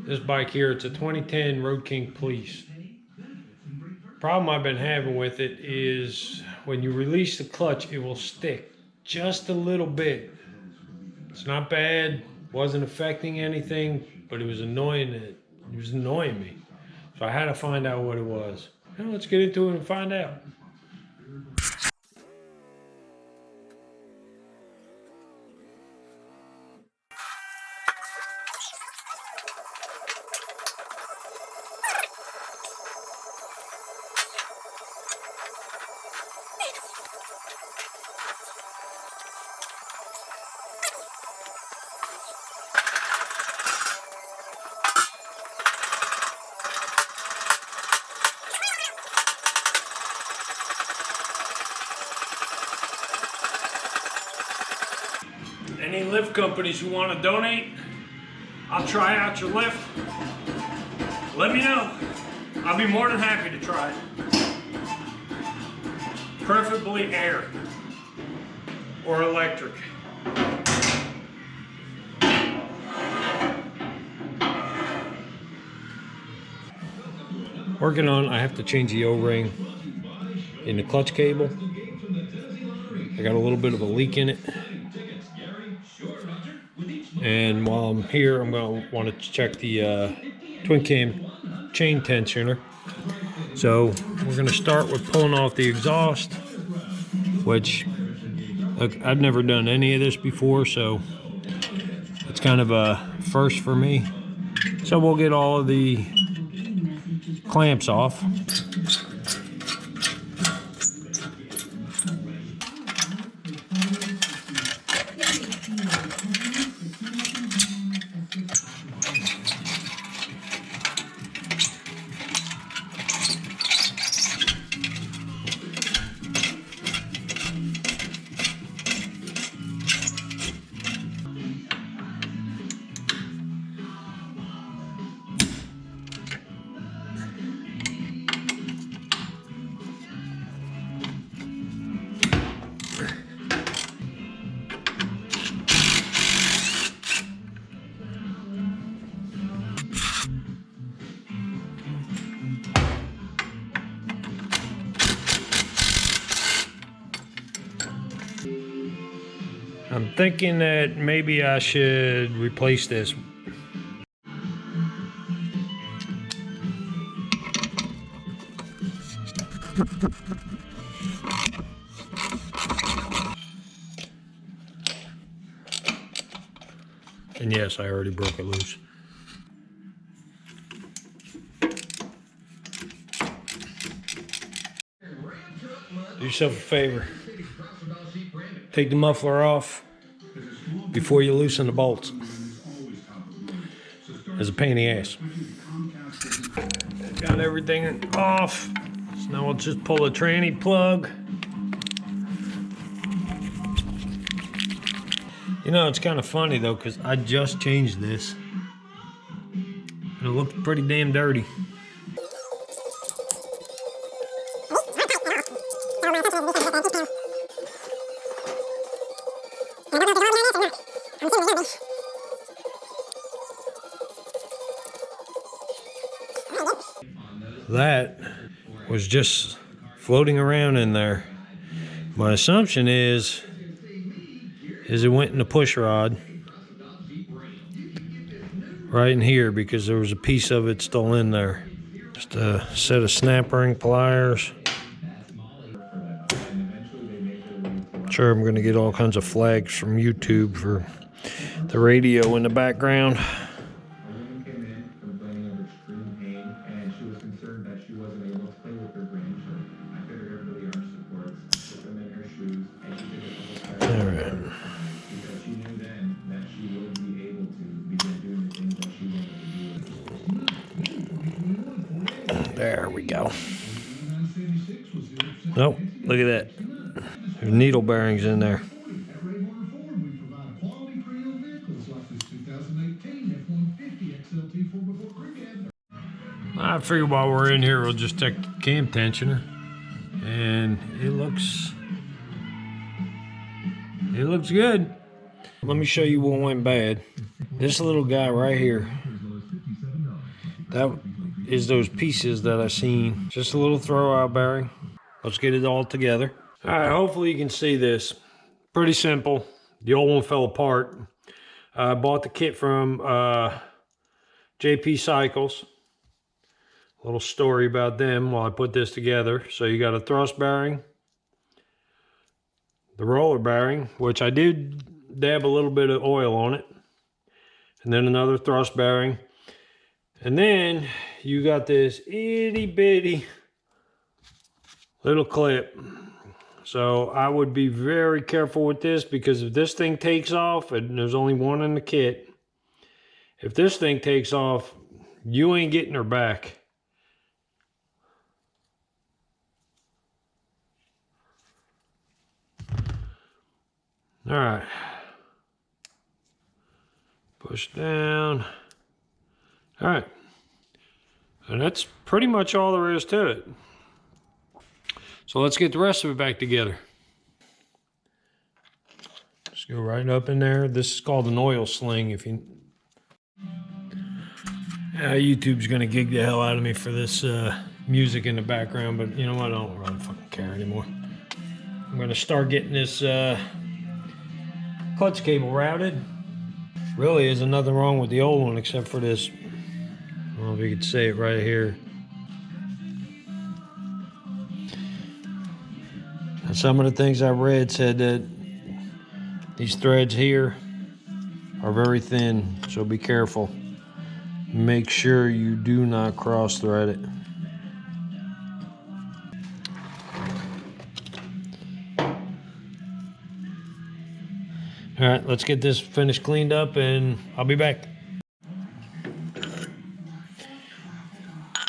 This bike here, it's a 2010 Road King Police. Problem I've been having with it is when you release the clutch, it will stick just a little bit. It's not bad, wasn't affecting anything, but it was annoying. It was annoying me. So I had to find out what it was. Now let's get into it and find out. Any lift companies who want to donate, I'll try out your lift. Let me know. I'll be more than happy to try it. Preferably air or electric. Working on, I have to change the O-ring in the clutch cable. I got a little bit of a leak in it. And while I'm here, I'm going to want to check the twin cam chain tensioner. So we're going to start with pulling off the exhaust, which look, I've never done any of this before, so it's kind of a first for me. So we'll get all of the clamps off. I'm thinking that maybe I should replace this. And yes, I already broke it loose. Do yourself a favor. Take the muffler off before you loosen the bolts. It's a pain in the ass. Got everything off. So now we'll just pull the tranny plug. You know, it's kind of funny though, because I just changed this. And it looks pretty damn dirty. That was just floating around in there. My assumption is it went in the push rod right in here because there was a piece of it still in there. Just a set of snap ring pliers. I'm sure I'm going to get all kinds of flags from YouTube for the radio in the background. There we go. Oh, look at that. There's needle bearings in there. I figure while we're in here, we'll just check the cam tensioner. And it looks good. Let me show you what went bad. This little guy right here. that is those pieces that I seen. Just a little throwout bearing. Let's get it all together. All right, hopefully you can see this. Pretty simple. The old one fell apart. I bought the kit from JP Cycles. A little story about them while I put this together. So you got a thrust bearing, the roller bearing, which I did dab a little bit of oil on it, and then another thrust bearing. And then you got this itty bitty little clip. So I would be very careful with this, because if this thing takes off, and there's only one in the kit, if this thing takes off, you ain't getting her back. All right. Push down. All right. And that's pretty much all there is to it. So let's get the rest of it back together. Just go right up in there. This is called an oil sling. If you, YouTube's gonna gig the hell out of me for this music in the background, but you know what? I don't really fucking care anymore. I'm gonna start getting this clutch cable routed. Really isn't nothing wrong with the old one except for this. I don't know if you could say it right here. And some of the things I read said that these threads here are very thin, so be careful. Make sure you do not cross thread it. All right, let's get this finished cleaned up and I'll be back.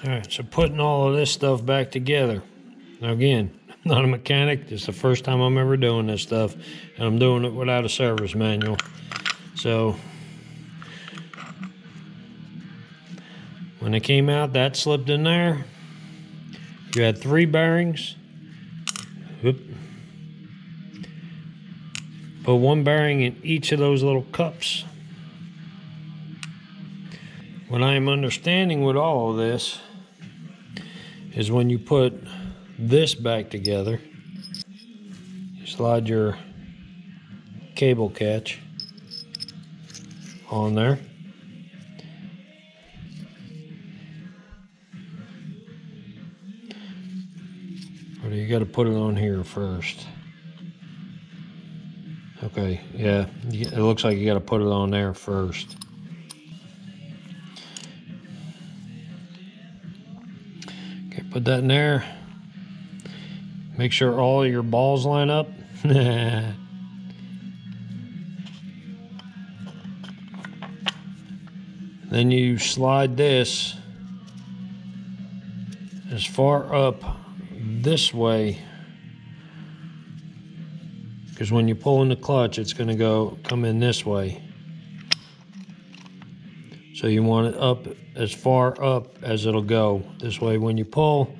All right, so putting all of this stuff back together. Now again, I'm not a mechanic. This is the first time I'm ever doing this stuff, and I'm doing it without a service manual. So when it came out, that slipped in there. You had 3 bearings. Whoop. Put 1 bearing in each of those little cups. What I am understanding with all of this is when you put this back together, you slide your cable catch on there. Or you got to put it on here first. Okay, yeah, it looks like you got to put it on there first. Okay, put that in there. Make sure all your balls line up. Then you slide this as far up this way, because when you pull in the clutch, it's going to come in this way. So you want it up as far up as it'll go. This way, when you pull,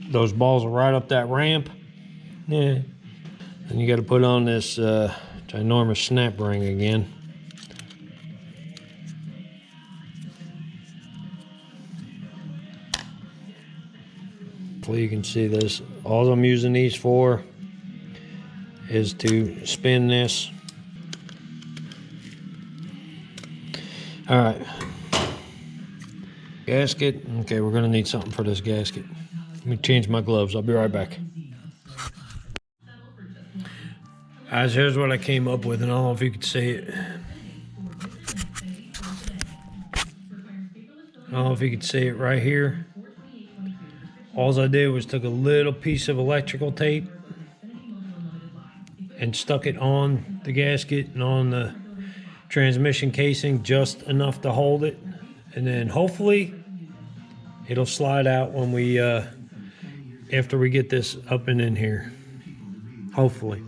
those balls are right up that ramp. Yeah. Then you got to put on this ginormous snap ring again. Hopefully you can see this. All I'm using these for is to spin this. All right. Gasket. Okay, we're gonna need something for this gasket. Let me change my gloves. I'll be right back. Guys, here's what I came up with, and I don't know if you could see it. I don't know if you could see it right here. All I did was took a little piece of electrical tape and stuck it on the gasket and on the transmission casing, just enough to hold it. And then hopefully it'll slide out when we, after we get this up and in here. Hopefully.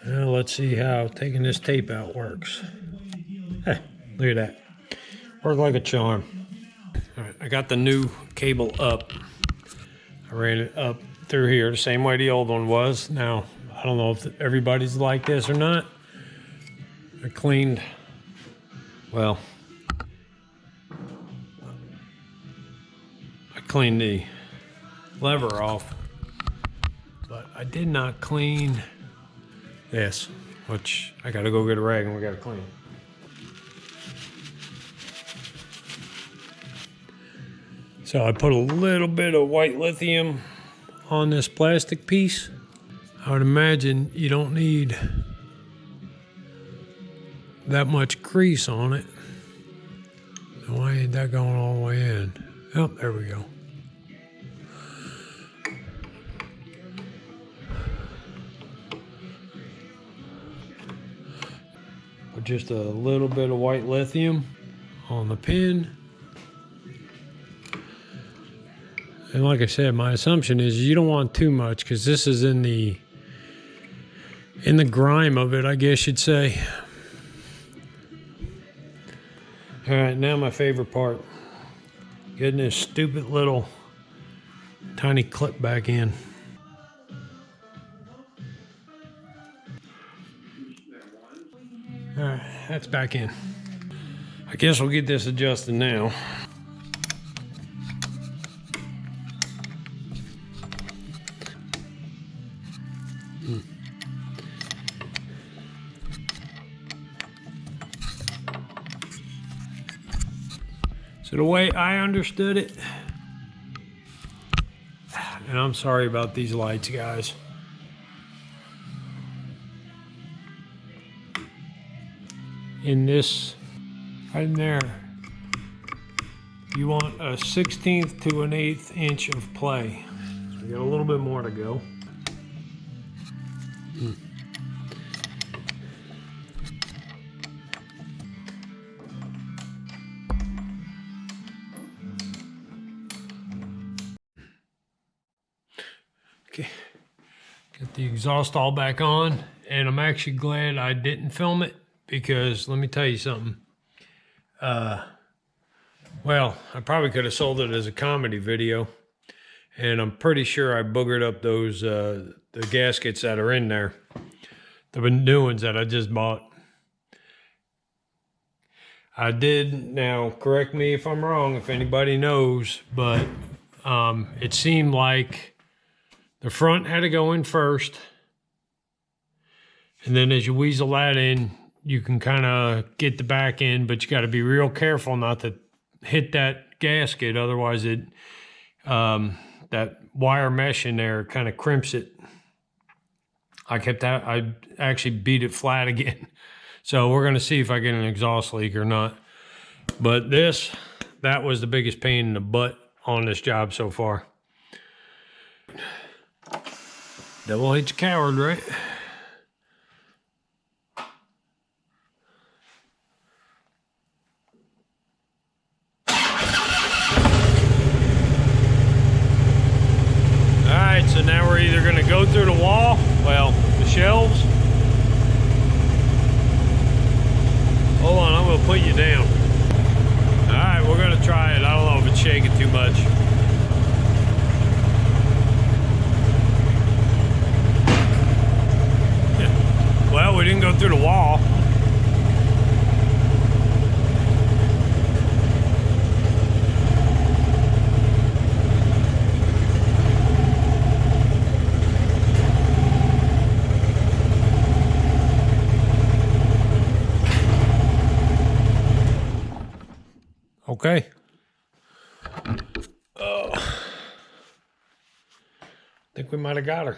Now let's see how taking this tape out works. Hey, look at that. Worked like a charm. All right, I got the new cable up. I ran it up through here the same way the old one was. Now, I don't know if everybody's like this or not. I cleaned, well, I cleaned the lever off, but I did not clean this, which I gotta go get a rag and we gotta clean it. So I put a little bit of white lithium on this plastic piece. I would imagine you don't need that much grease on it. Why ain't that going all the way in? Oh, there we go. Put just a little bit of white lithium on the pin. And like I said, my assumption is you don't want too much because this is in the grime of it, I guess you'd say. All right, now my favorite part. Getting this stupid little tiny clip back in. All right, that's back in. I guess we'll get this adjusted now. So the way I understood it, and I'm sorry about these lights, guys. In this, right in there, you want a 1/16 to an 1/8 inch of play. So we got a little bit more to go. Okay, got the exhaust all back on, and I'm actually glad I didn't film it because let me tell you something. Well, I probably could have sold it as a comedy video, and I'm pretty sure I boogered up those the gaskets that are in there, the new ones that I just bought. I did, now correct me if I'm wrong, if anybody knows, but it seemed like the front had to go in first, and then as you weasel that in, you can kind of get the back in, but you got to be real careful not to hit that gasket, otherwise it that wire mesh in there kind of crimps it. I actually beat it flat again. So we're gonna see if I get an exhaust leak or not. But that was the biggest pain in the butt on this job so far. Devil hates a coward, right? All right, so now we're either gonna go through the wall, well, the shelves. Hold on, I'm gonna put you down. All right, we're gonna try it. I don't know if it's shaking too much. Well, we didn't go through the wall. Okay. Oh. I think we might have got her.